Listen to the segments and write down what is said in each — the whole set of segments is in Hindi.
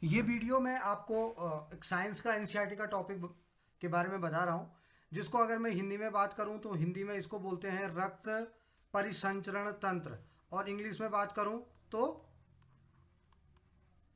ये वीडियो मैं आपको एक साइंस का एनसीईआरटी का टॉपिक के बारे में बता रहा हूँ, जिसको अगर मैं हिंदी में बात करूँ तो हिंदी में इसको बोलते हैं रक्त परिसंचरण तंत्र, और इंग्लिश में बात करूँ तो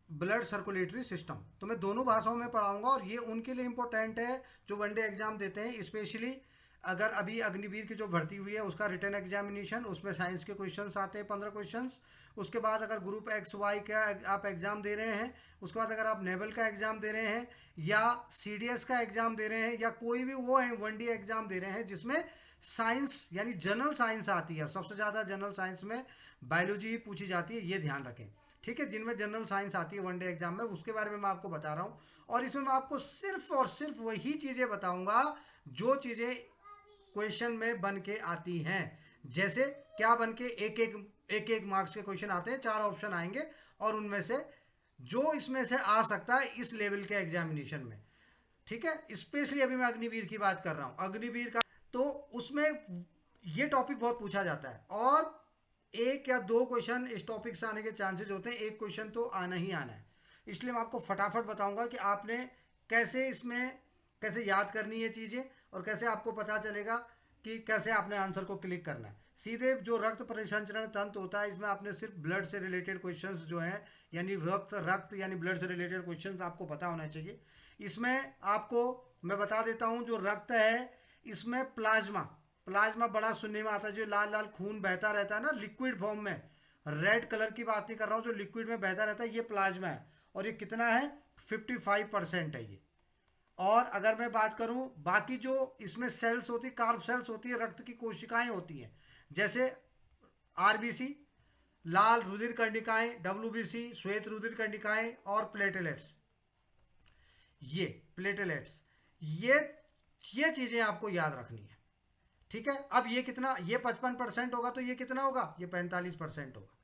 ब्लड सर्कुलेटरी सिस्टम। तो मैं दोनों भाषाओं में पढ़ाऊंगा और ये उनके लिए इम्पोर्टेंट है जो वनडे एग्जाम देते हैं, स्पेशली अगर अभी अग्निवीर की जो भर्ती हुई है उसका रिटर्न एग्जामिनेशन, उसमें साइंस के क्वेश्चंस आते हैं 15 क्वेश्चंस। उसके बाद अगर ग्रुप एक्स वाई का आप एग्ज़ाम दे रहे हैं, उसके बाद अगर आप नेवल का एग्ज़ाम दे रहे हैं या सीडीएस का एग्ज़ाम दे रहे हैं या कोई भी वो है वनडे एग्ज़ाम दे रहे हैं जिसमें साइंस यानी जनरल साइंस आती है, और सबसे ज़्यादा जनरल साइंस में बायोलॉजी ही पूछी जाती है, ये ध्यान रखें। ठीक है, जिनमें जनरल साइंस आती है वनडे एग्जाम में, उसके बारे में मैं आपको बता रहा हूँ। और इसमें मैं आपको सिर्फ और सिर्फ वही चीज़ें बताऊंगा जो चीज़ें क्वेश्चन में बन के आती हैं। जैसे क्या बन के एक मार्क्स के क्वेश्चन आते हैं, 4 ऑप्शन आएंगे और उनमें से जो इसमें से आ सकता है इस लेवल के एग्जामिनेशन में। ठीक है, स्पेशली अभी मैं अग्निवीर की बात कर रहा हूँ, अग्निवीर का तो उसमें ये टॉपिक बहुत पूछा जाता है और एक या दो क्वेश्चन इस टॉपिक से आने के चांसेस होते हैं, एक क्वेश्चन तो आना ही आना है। इसलिए मैं आपको फटाफट बताऊंगा कि आपने कैसे इसमें कैसे याद करनी है चीज़ें और कैसे आपको पता चलेगा कि कैसे आपने आंसर को क्लिक करना है। सीधे जो रक्त परिसंचरण तंत्र होता है, इसमें आपने सिर्फ ब्लड से रिलेटेड क्वेश्चंस जो हैं यानी रक्त यानी ब्लड से रिलेटेड क्वेश्चंस आपको पता होना चाहिए। इसमें आपको मैं बता देता हूँ, जो रक्त है इसमें प्लाज्मा प्लाज्मा बड़ा सुनने में आता है, जो लाल लाल खून बहता रहता है ना लिक्विड फॉर्म में, रेड कलर की बात नहीं कर रहा हूँ, जो लिक्विड में बहता रहता है ये प्लाज्मा है। और ये कितना है? 55% है ये। और अगर मैं बात करूं बाकी जो इसमें सेल्स होती, कार्ब सेल्स होती है, रक्त की कोशिकाएं होती हैं, जैसे आरबीसी, लाल रुधिर कंडिकाएं, डब्ल्यूबीसी श्वेत रुधिर कंडिकाएं, और प्लेटलेट्स, ये प्लेटलेट्स, ये चीजें आपको याद रखनी है। ठीक है, अब ये कितना, ये 55% होगा तो ये कितना होगा? ये 45% होगा।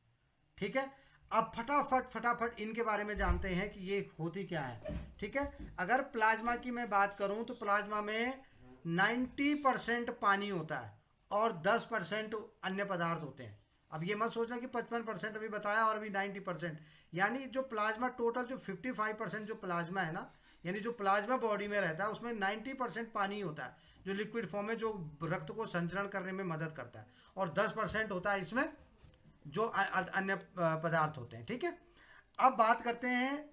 ठीक है, अब फटाफट इनके बारे में जानते हैं कि ये होती क्या है। ठीक है, अगर प्लाज्मा की मैं बात करूं तो प्लाज्मा में 90% पानी होता है और 10% अन्य पदार्थ होते हैं। अब ये मत सोचना कि 55% अभी बताया और अभी 90%, यानी जो प्लाज्मा टोटल जो 55% जो प्लाज्मा है ना, यानी जो प्लाज्मा बॉडी में रहता है उसमें 90% पानी होता है जो लिक्विड फॉर्म में, जो रक्त को संचरण करने में मदद करता है, और 10% होता है इसमें जो अन्य पदार्थ होते हैं। ठीक है, अब बात करते हैं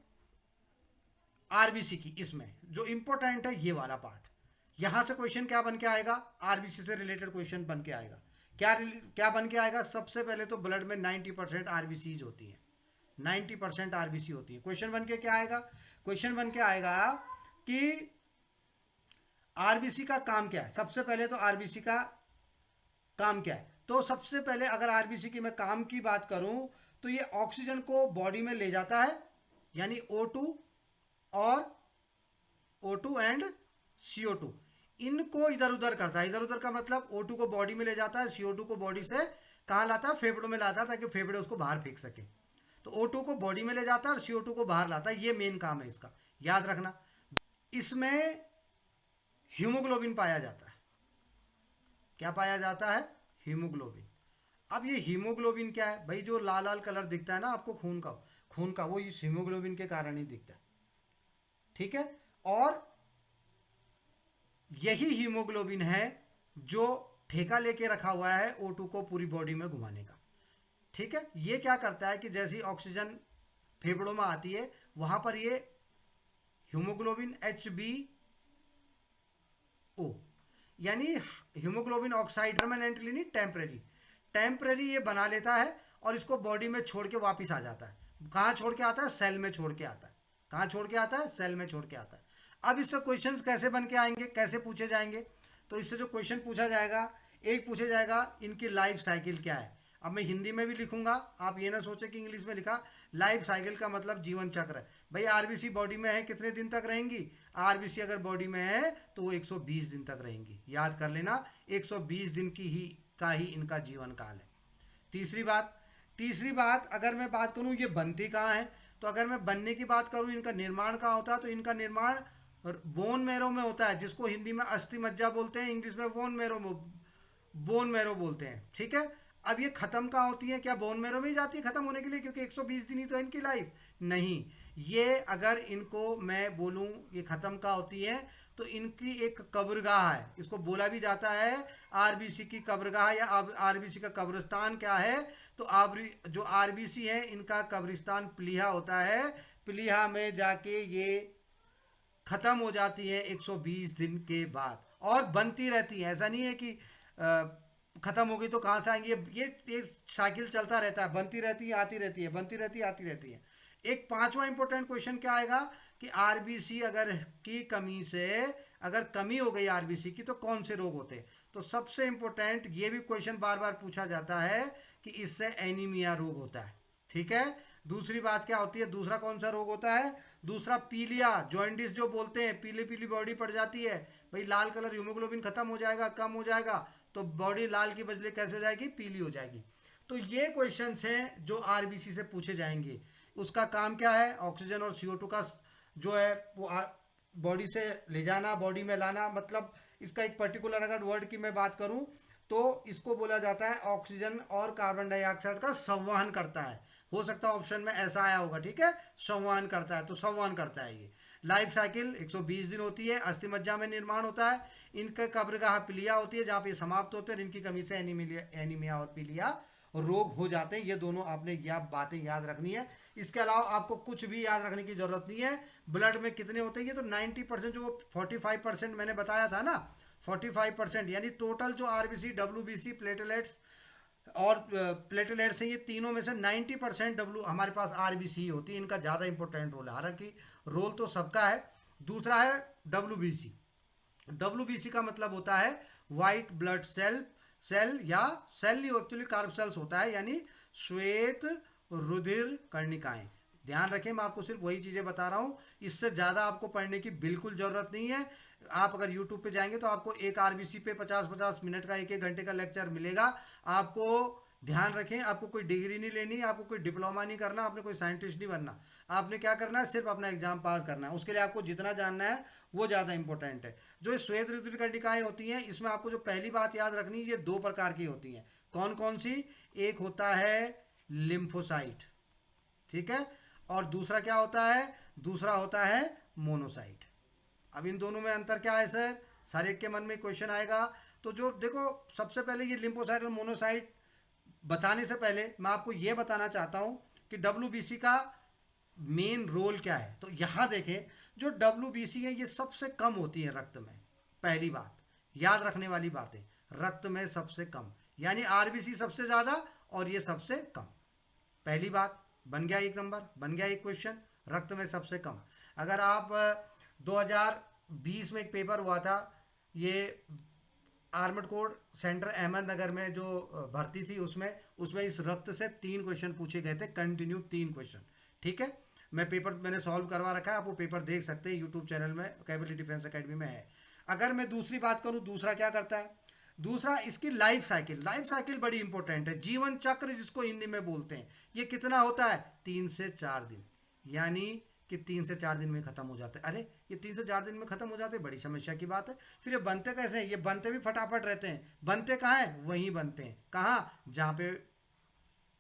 आरबीसी की। इसमें जो इंपॉर्टेंट है ये वाला पार्ट, यहां से क्वेश्चन क्या बन के आएगा? आरबीसी से रिलेटेड क्वेश्चन बन के आएगा। क्या बन के आएगा? सबसे पहले तो ब्लड में 90% आरबीसीज होती है, 90% आरबीसी होती है। क्वेश्चन बन के क्या आएगा? क्वेश्चन बन के आएगा कि आरबीसी का काम क्या है। सबसे पहले तो आरबीसी का काम क्या है, तो सबसे पहले अगर आरबीसी की मैं काम की बात करूं तो ये ऑक्सीजन को बॉडी में ले जाता है, यानी O2 और O2 एंड CO2 इनको इधर उधर करता है। इधर उधर का मतलब O2 को बॉडी में ले जाता है, CO2 को बॉडी से कहाँ लाता है? फेफड़ों में लाता है, ताकि फेफड़े उसको बाहर फेंक सके। तो O2 को बॉडी में ले जाता है और CO2 को बाहर लाता है, ये मेन काम है इसका, याद रखना। इसमें हीमोग्लोबिन पाया जाता है। क्या पाया जाता है? हीमोग्लोबिन। अब ये हीमोग्लोबिन क्या है भाई? जो लाल लाल कलर दिखता है ना आपको खून का वो इस हीमोग्लोबिन के कारण ही दिखता है। ठीक है, और यही हीमोग्लोबिन है जो ठेका लेके रखा हुआ है O2 को पूरी बॉडी में घुमाने का। ठीक है, ये क्या करता है कि जैसी ऑक्सीजन फेफड़ों में आती है वहां पर ये हीमोग्लोबिन HBO यानी हीमोग्लोबिन ऑक्साइड, परमानेंटली नहीं, टेम्परेरी ये बना लेता है और इसको बॉडी में छोड़ के वापस आ जाता है। कहाँ छोड़ के आता है? सेल में छोड़ के आता है। कहाँ छोड़ के आता है? सेल में छोड़ के आता है। अब इससे क्वेश्चंस कैसे बन के आएंगे, कैसे पूछे जाएंगे? तो इससे जो क्वेश्चन पूछा जाएगा, एक पूछे जाएगा इनकी लाइफ साइकिल क्या है। अब मैं हिंदी में भी लिखूंगा, आप ये ना सोचे कि इंग्लिश में लिखा। लाइफ साइकिल का मतलब जीवन चक्र है। भाई आरबीसी बॉडी में है, कितने दिन तक रहेंगी? आरबीसी अगर बॉडी में है तो वो 120 दिन तक रहेंगी, याद कर लेना, 120 दिन का ही इनका जीवन काल है। तीसरी बात अगर मैं बात करूं ये बनती कहाँ है, तो अगर मैं बनने की बात करूं, इनका निर्माण कहाँ होता है, तो इनका निर्माण बोन मैरो में होता है, जिसको हिंदी में अस्थि मज्जा बोलते हैं, इंग्लिश में बोन मैरो बोलते हैं। ठीक है, अब ये खत्म कहाँ होती है? क्या बोन मेरो में ही जाती है खत्म होने के लिए, क्योंकि 120 दिन ही तो है इनकी लाइफ? नहीं, ये अगर इनको मैं बोलूं ये खत्म कहाँ होती है, तो इनकी एक कब्रगाह है, इसको बोला भी जाता है आरबीसी की कब्रगाह या आरबीसी का कब्रिस्तान क्या है, तो जो आरबीसी है इनका कब्रिस्तान प्लीहा होता है। प्लीहा में जाके ये खत्म हो जाती है 120 दिन के बाद, और बनती रहती है। ऐसा नहीं है कि खत्म हो गई तो कहाँ से आएंगी, ये साइकिल चलता रहता है, बनती रहती है आती रहती है, बनती रहती है आती रहती है। एक पांचवा इंपॉर्टेंट क्वेश्चन क्या आएगा कि आरबीसी अगर की कमी से, अगर कमी हो गई आरबीसी की, तो कौन से रोग होते हैं? तो सबसे इंपॉर्टेंट ये भी क्वेश्चन बार बार पूछा जाता है कि इससे एनीमिया रोग होता है। ठीक है, दूसरी बात क्या होती है, दूसरा कौन सा रोग होता है? दूसरा पीलिया, जॉइंडिस जो बोलते हैं, पीली पीली बॉडी पड़ जाती है भाई, लाल कलर, हीमोग्लोबिन खत्म हो जाएगा, कम हो जाएगा, तो बॉडी लाल की बदले कैसे हो जाएगी? पीली हो जाएगी। तो ये क्वेश्चंस हैं जो आरबीसी से पूछे जाएंगे। उसका काम क्या है? ऑक्सीजन और CO2 का जो है वो बॉडी से ले जाना, बॉडी में लाना। मतलब इसका एक पर्टिकुलर अगर वर्ड की मैं बात करूं तो इसको बोला जाता है ऑक्सीजन और कार्बन डाइऑक्साइड का संवहन करता है। हो सकता है ऑप्शन में ऐसा आया होगा, ठीक है, संवहन करता है, तो संवहन करता है। ये लाइफ साइकिल 120 दिन होती है, अस्थि मज्जा में निर्माण होता है, इनके कब्रगाह पीलिया होती है जहाँ पे समाप्त होते हैं, इनकी कमी से एनीमिया और पीलिया रोग हो जाते हैं। ये दोनों आपने बातें याद रखनी है। इसके अलावा आपको कुछ भी याद रखने की जरूरत नहीं है। ब्लड में कितने होते हैं? ये तो 90%, जो 45% मैंने बताया था ना, 45%, यानी टोटल जो आरबीसी, डब्ल्यूबीसी, प्लेटलेट्स और प्लेटलेट्स हैं, ये तीनों में से 90% हमारे पास आरबीसी होती है। इनका ज़्यादा इंपॉर्टेंट रोल है, हालांकि रोल तो सबका है। दूसरा है डब्ल्यूबीसी। डब्ल्यूबीसी का मतलब होता है वाइट ब्लड सेल या सेल एक्चुअली कार्ब सेल्स होता है, यानी श्वेत रुधिर कर्णिकाएं। ध्यान रखें, मैं आपको सिर्फ वही चीज़ें बता रहा हूँ, इससे ज़्यादा आपको पढ़ने की बिल्कुल ज़रूरत नहीं है। आप अगर YouTube पे जाएंगे तो आपको एक आरबीसी पे 50-50 मिनट का, 1-1 घंटे का लेक्चर मिलेगा। आपको ध्यान रखें, आपको कोई डिग्री नहीं लेनी, आपको कोई डिप्लोमा नहीं करना, आपने कोई साइंटिस्ट नहीं बनना। आपने क्या करना है? सिर्फ अपना एग्जाम पास करना है। उसके लिए आपको जितना जानना है वो ज़्यादा इंपॉर्टेंट है। जो श्वेत रुधिर कर्णिकाएं होती हैं, इसमें आपको जो पहली बात याद रखनी है, ये 2 प्रकार की होती हैं। कौन कौन सी? एक होता है लिम्फोसाइट, ठीक है, और दूसरा क्या होता है? दूसरा होता है मोनोसाइट। अब इन दोनों में अंतर क्या है सर? हर एक के मन में क्वेश्चन आएगा। तो जो देखो, सबसे पहले ये लिम्फोसाइट और मोनोसाइट बताने से पहले मैं आपको ये बताना चाहता हूं कि डब्ल्यूबीसी का मेन रोल क्या है। तो यहां देखें, जो डब्ल्यूबीसी है ये सबसे कम होती है रक्त में। पहली बात याद रखने वाली बात है, रक्त में सबसे कम, यानी आरबीसी सबसे ज्यादा और ये सबसे कम। पहली बात बन गया, एक नंबर बन गया एक क्वेश्चन, रक्त में सबसे कम। अगर आप 2020 में एक पेपर हुआ था, ये आर्मड कोर सेंटर अहमदनगर में जो भर्ती थी, उसमें इस रक्त से 3 क्वेश्चन पूछे गए थे, कंटिन्यू 3 क्वेश्चन। ठीक है, मैंने सॉल्व करवा रखा है, आप वो पेपर देख सकते हैं यूट्यूब चैनल में, कैपेबिलिटी डिफेंस एकेडमी में है। अगर मैं दूसरी बात करूं, दूसरा क्या करता है? दूसरा इसकी लाइफ साइकिल बड़ी इंपॉर्टेंट है। जीवन चक्र जिसको हिंदी में बोलते हैं, ये कितना होता है? 3 से 4 दिन, यानी कि 3 से 4 दिन में खत्म हो जाता है। अरे ये 3 से 4 दिन में खत्म हो जाते हैं, बड़ी समस्या की बात है। फिर ये बनते कैसे हैं? ये बनते भी फटाफट रहते हैं। बनते कहाँ हैं? वहीं बनते हैं। कहाँ? जहाँ पे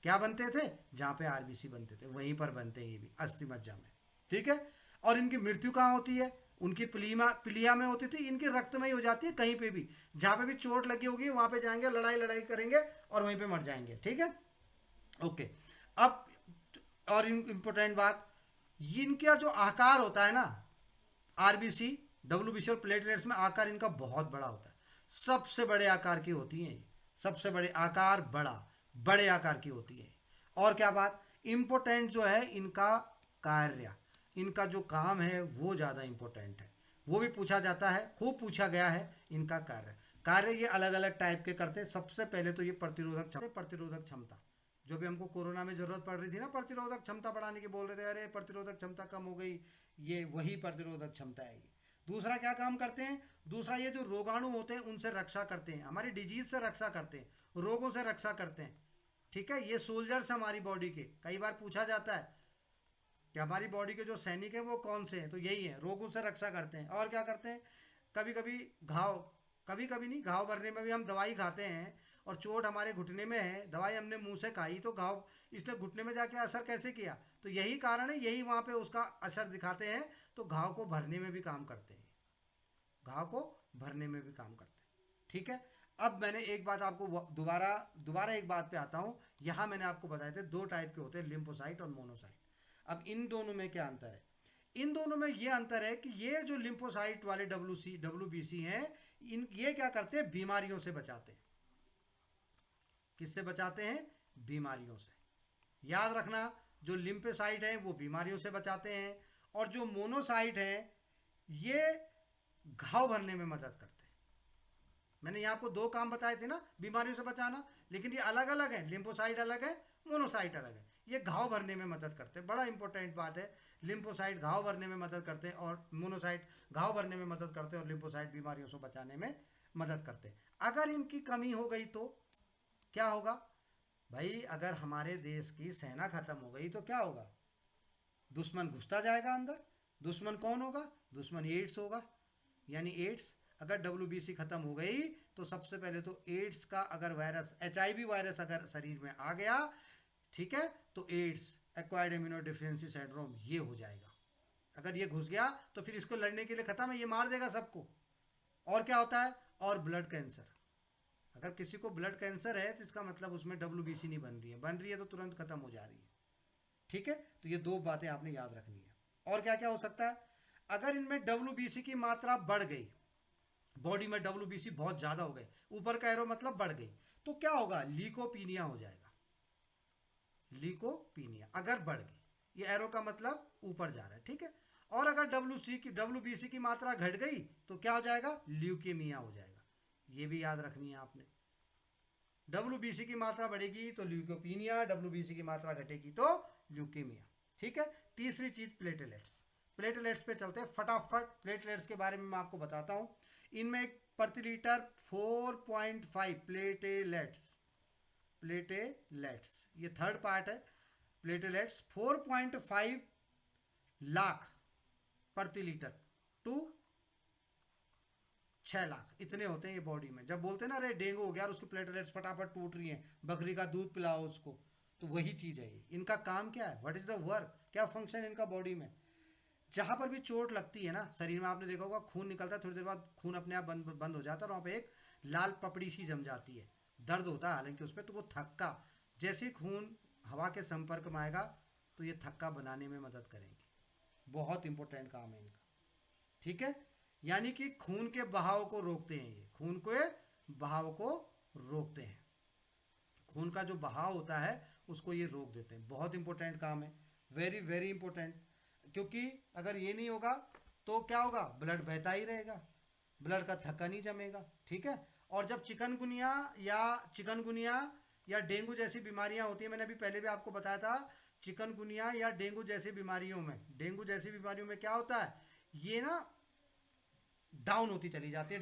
क्या बनते थे? जहाँ पे आरबीसी बनते थे, वहीं पर बनते हैं ये भी, अस्थि मज्जा में। ठीक है, और इनकी मृत्यु कहाँ होती है? उनकी पिलिया में होती थी, इनके रक्त में ही हो जाती है। कहीं पे भी, जहाँ पे भी चोट लगी होगी वहां पे जाएंगे, लड़ाई करेंगे और वहीं पे मर जाएंगे। ठीक है, ओके। अब और इंपॉर्टेंट बात, इनका जो आकार होता है ना, आरबीसी, डब्ल्यूबीसी और प्लेटलेट्स में आकार इनका बहुत बड़ा होता है। सबसे बड़े आकार की होती है, सबसे बड़े आकार, बड़े आकार की होती है। और क्या बात इंपॉर्टेंट जो है, इनका कार्य, इनका जो काम है वो ज़्यादा इंपॉर्टेंट है, वो भी पूछा जाता है, खूब पूछा गया है। इनका कार्य ये अलग अलग टाइप के करते हैं। सबसे पहले तो ये प्रतिरोधक क्षमता, जो भी हमको कोरोना में जरूरत पड़ रही थी ना, प्रतिरोधक क्षमता बढ़ाने की बोल रहे थे, अरे प्रतिरोधक क्षमता कम हो गई, ये वही प्रतिरोधक क्षमता है। दूसरा क्या काम करते हैं? दूसरा ये जो रोगाणु होते हैं उनसे रक्षा करते हैं, हमारी डिजीज से रक्षा करते हैं, रोगों से रक्षा करते हैं। ठीक है, ये सोल्जर्स हमारी बॉडी के, कई बार पूछा जाता है कि हमारी बॉडी के जो सैनिक हैं वो कौन से हैं, तो यही है, रोगों से रक्षा करते हैं। और क्या करते हैं? कभी कभी नहीं, घाव भरने में भी हम दवाई खाते हैं, और चोट हमारे घुटने में है, दवाई हमने मुंह से खाई तो घाव इसने घुटने में जाके असर कैसे किया, तो यही कारण है, यही वहाँ पे उसका असर दिखाते हैं, तो घाव को भरने में भी काम करते हैं, घाव को भरने में भी काम करते हैं। ठीक है, अब मैंने एक बात आपको दोबारा एक बात पे आता हूँ। यहाँ मैंने आपको बताए थे दो टाइप के होते हैं, लिम्फोसाइट और मोनोसाइट। अब इन दोनों में क्या अंतर है? इन दोनों में ये अंतर है कि ये जो लिम्फोसाइट वाले WBC हैं, ये क्या करते हैं? बीमारियों से बचाते हैं। किससे बचाते हैं? बीमारियों से। याद रखना, जो लिम्फोसाइट है वो बीमारियों से बचाते हैं, और जो मोनोसाइट है ये घाव भरने में मदद करते हैं। मैंने यहाँ आपको दो काम बताए थे ना, बीमारियों से बचाना, लेकिन ये अलग अलग है। लिम्फोसाइट अलग है, मोनोसाइट अलग है। ये घाव भरने में मदद करते हैं, बड़ा इंपॉर्टेंट बात है। लिम्फोसाइट घाव भरने में मदद करते हैं और मोनोसाइट घाव भरने में मदद करते हैं, और लिम्फोसाइट बीमारियों से बचाने में मदद करते हैं। अगर इनकी कमी हो गई तो क्या होगा भाई? अगर हमारे देश की सेना खत्म हो गई तो क्या होगा? दुश्मन घुसता जाएगा अंदर। दुश्मन कौन होगा? दुश्मन एड्स होगा, यानी एड्स। अगर WBC खत्म हो गई तो सबसे पहले तो एड्स का अगर वायरस, HIV वायरस अगर शरीर में आ गया, ठीक है, तो AIDS, acquired immuno deficiency syndrome, ये हो जाएगा। अगर ये घुस गया तो फिर इसको लड़ने के लिए खत्म है, ये मार देगा सबको। और क्या होता है? और ब्लड कैंसर। अगर किसी को ब्लड कैंसर है तो इसका मतलब उसमें WBC नहीं बन रही है, बन रही है तो तुरंत खत्म हो जा रही है। ठीक है, तो ये दो बातें आपने याद रखनी है। और क्या क्या हो सकता है? अगर इनमें WBC की मात्रा बढ़ गई, बॉडी में WBC बहुत ज़्यादा हो गए, ऊपर का एरो मतलब बढ़ गई, तो क्या होगा? लीकोपीनिया हो जाएगा। लीकोपीनिया अगर बढ़ गई, ये एरो का मतलब ऊपर जा रहा है, ठीक है। और अगर WBC की मात्रा घट गई तो क्या हो जाएगा? ल्यूकेमिया हो जाएगा। ये भी याद रखनी है आपने। WBC की मात्रा बढ़ेगी तो ल्यूकोपीनिया, WBC की मात्रा घटेगी तो ल्यूकेमिया। ठीक है। तीसरी चीज प्लेटलेट्स। प्लेटलेट्स पे चलते हैं फटाफट। प्लेटलेट्स के बारे में मैं आपको बताता हूं। इनमें प्रति लीटर 4.5 प्लेटलेट्स, ये थर्ड पार्ट है। प्लेटलेट्स 4.5 लाख प्रति लीटर टू 6 लाख, इतने होते हैं ये बॉडी में। जब बोलते हैं ना अरे डेंगू हो गया और उसकी प्लेटलेट्स फटाफट टूट रही हैं, बकरी का दूध पिलाओ उसको, तो वही चीज़ है ये। इनका काम क्या है? What is the work? क्या फंक्शन इनका बॉडी में? जहाँ पर भी चोट लगती है ना शरीर में, आपने देखा होगा खून निकलता है, थोड़ी देर बाद खून अपने आप बंद हो जाता है और वहाँ पे एक लाल पपड़ी सी जम जाती है, दर्द होता है हालांकि उस पर, तो वो थक्का, जैसे ही खून हवा के संपर्क में आएगा तो ये थक्का बनाने में मदद करेंगे। बहुत इंपॉर्टेंट काम है इनका। ठीक है, यानी कि खून के बहाव को रोकते हैं ये, खून के बहाव को रोकते हैं। खून का जो बहाव होता है उसको ये रोक देते हैं। बहुत इंपॉर्टेंट काम है, वेरी वेरी इंपॉर्टेंट। क्योंकि अगर ये नहीं होगा तो क्या होगा? ब्लड बहता ही रहेगा, ब्लड का थक्का नहीं जमेगा। ठीक है। और जब चिकनगुनिया या डेंगू जैसी बीमारियां होती हैं, मैंने अभी पहले भी आपको बताया था, चिकनगुनिया या डेंगू जैसी बीमारियों में क्या होता है? ये ना डाउन होती चली जाती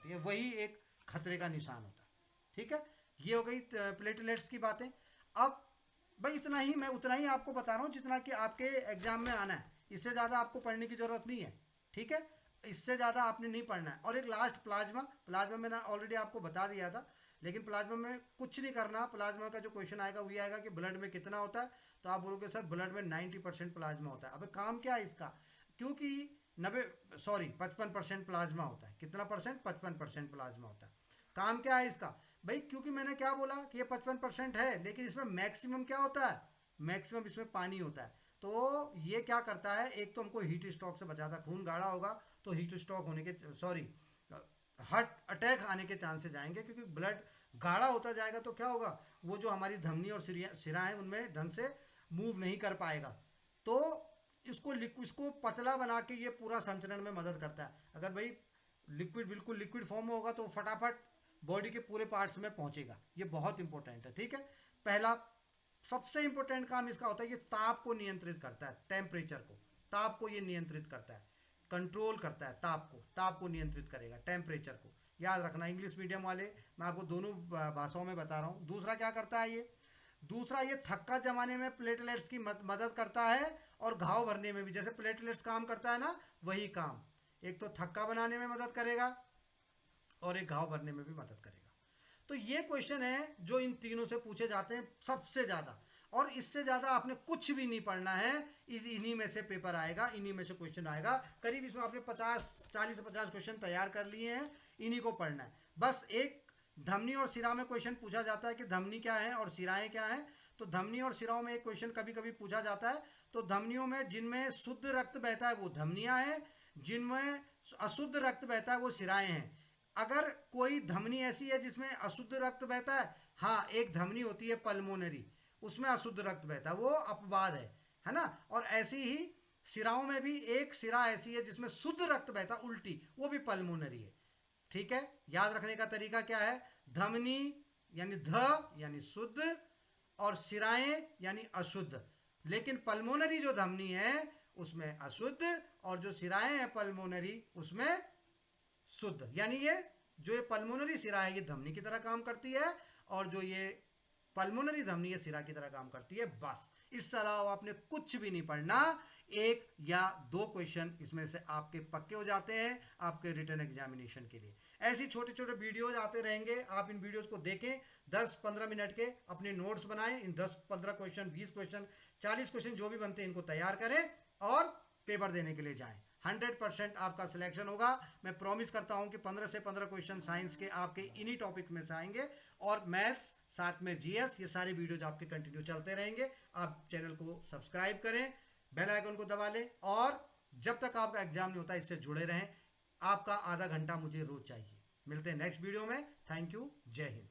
है, वही एक खतरे का निशान होता है। ठीक है, ये हो गई प्लेटलेट्स की बातें। अब भाई इतना ही, मैं उतना ही आपको बता रहा हूँ जितना कि आपके एग्जाम में आना है, इससे ज़्यादा आपको पढ़ने की ज़रूरत नहीं है। ठीक है, इससे ज़्यादा आपने नहीं पढ़ना है। और एक लास्ट प्लाज्मा मैंने ऑलरेडी आपको बता दिया था, लेकिन प्लाज्मा में कुछ नहीं करना। प्लाज्मा का जो क्वेश्चन आएगा वो ये आएगा कि ब्लड में कितना होता है, तो आप बोलोगे सर ब्लड में 90% प्लाज्मा होता है। अब काम क्या है इसका? क्योंकि 55% प्लाज्मा होता है। कितना परसेंट? 55% प्लाज्मा होता है। काम क्या है इसका भाई? क्योंकि मैंने क्या बोला कि ये 55% है, लेकिन इसमें मैक्सिमम क्या होता है? मैक्सिमम इसमें पानी होता है। तो ये क्या करता है? एक तो हमको हीट स्ट्रोक से बचाता है। खून गाढ़ा होगा तो हीट स्ट्रोक होने के हार्ट अटैक आने के चांसेस आएंगे, क्योंकि ब्लड गाढ़ा होता जाएगा तो क्या होगा? वो जो हमारी धमनी और सिरा है उनमें ढंग से मूव नहीं कर पाएगा। तो इसको पतला बना के ये पूरा संचरण में मदद करता है। अगर भाई बिल्कुल लिक्विड फॉर्म में होगा तो फटाफट बॉडी के पूरे पार्ट्स में पहुंचेगा। ये बहुत इंपॉर्टेंट है। ठीक है, पहला सबसे इंपॉर्टेंट काम इसका होता है ये ताप को नियंत्रित करता है, टेम्परेचर को, ताप को ये नियंत्रित करता है, कंट्रोल करता है ताप को नियंत्रित करेगा, टेम्परेचर को। याद रखना, इंग्लिश मीडियम वाले मैं आपको दोनों भाषाओं में बता रहा हूँ। दूसरा क्या करता है ये थक्का जमाने में प्लेटलेट्स की मदद करता है, और घाव भरने में भी जैसे प्लेटलेट्स काम करता है ना, वही काम। एक तो थक्का बनाने में मदद करेगा और एक घाव भरने में भी मदद करेगा। तो ये क्वेश्चन है जो इन तीनों से पूछे जाते हैं सबसे ज़्यादा, और इससे ज़्यादा आपने कुछ भी नहीं पढ़ना है, इन्हीं में से पेपर आएगा, इन्हीं में से क्वेश्चन आएगा। करीब इसमें आपने 40 से 50 क्वेश्चन तैयार कर लिए हैं, इन्हीं को पढ़ना है। बस एक धमनी और सिरा में क्वेश्चन पूछा जाता है कि धमनी क्या है और सिराएं क्या हैं। तो धमनी और सिराओं में एक क्वेश्चन कभी कभी पूछा जाता है। तो धमनियों में जिनमें शुद्ध रक्त बहता है वो धमनियां हैं, जिनमें अशुद्ध रक्त बहता है वो सिराएं हैं। अगर कोई धमनी ऐसी है जिसमें अशुद्ध रक्त बहता है, हाँ एक धमनी होती है पल्मोनरी, उसमें अशुद्ध रक्त बहता है, वो अपवाद है ना। और ऐसी ही सिराओं में भी एक सिरा ऐसी है जिसमें शुद्ध रक्त बहता उल्टी, वो भी पल्मोनरी है। ठीक है, याद रखने का तरीका क्या है, धमनी यानी ध यानी शुद्ध और सिराएं यानी अशुद्ध। लेकिन पल्मोनरी जो धमनी है उसमें अशुद्ध और जो सिराएं हैं पल्मोनरी उसमें शुद्ध। यानी ये जो ये पल्मोनरी सिरा है ये धमनी की तरह काम करती है, और जो ये पल्मोनरी धमनी है सिरा की तरह काम करती है। बस इससे अलावा आपने कुछ भी नहीं पढ़ना। एक या दो क्वेश्चन इसमें से आपके पक्के हो जाते हैं आपके रिटन एग्जामिनेशन के लिए। ऐसी छोटे छोटे वीडियोज आते रहेंगे, आप इन वीडियोज को देखें, 10-15 मिनट के अपने नोट्स बनाएं, इन 10-15 क्वेश्चन, 20 क्वेश्चन, 40 क्वेश्चन जो भी बनते हैं इनको तैयार करें और पेपर देने के लिए जाएं। 100% आपका सिलेक्शन होगा। मैं प्रॉमिस करता हूं कि 15 से 15 क्वेश्चन साइंस के आपके इन्हीं टॉपिक में से आएंगे, और मैथ्स साथ में जीएस, ये सारे वीडियोज आपके कंटिन्यू चलते रहेंगे। आप चैनल को सब्सक्राइब करें, बेल आइकन को दबा लें, और जब तक आपका एग्जाम नहीं होता इससे जुड़े रहें। आपका आधा घंटा मुझे रोज चाहिए। मिलते हैं नेक्स्ट वीडियो में। थैंक यू, जय हिंद।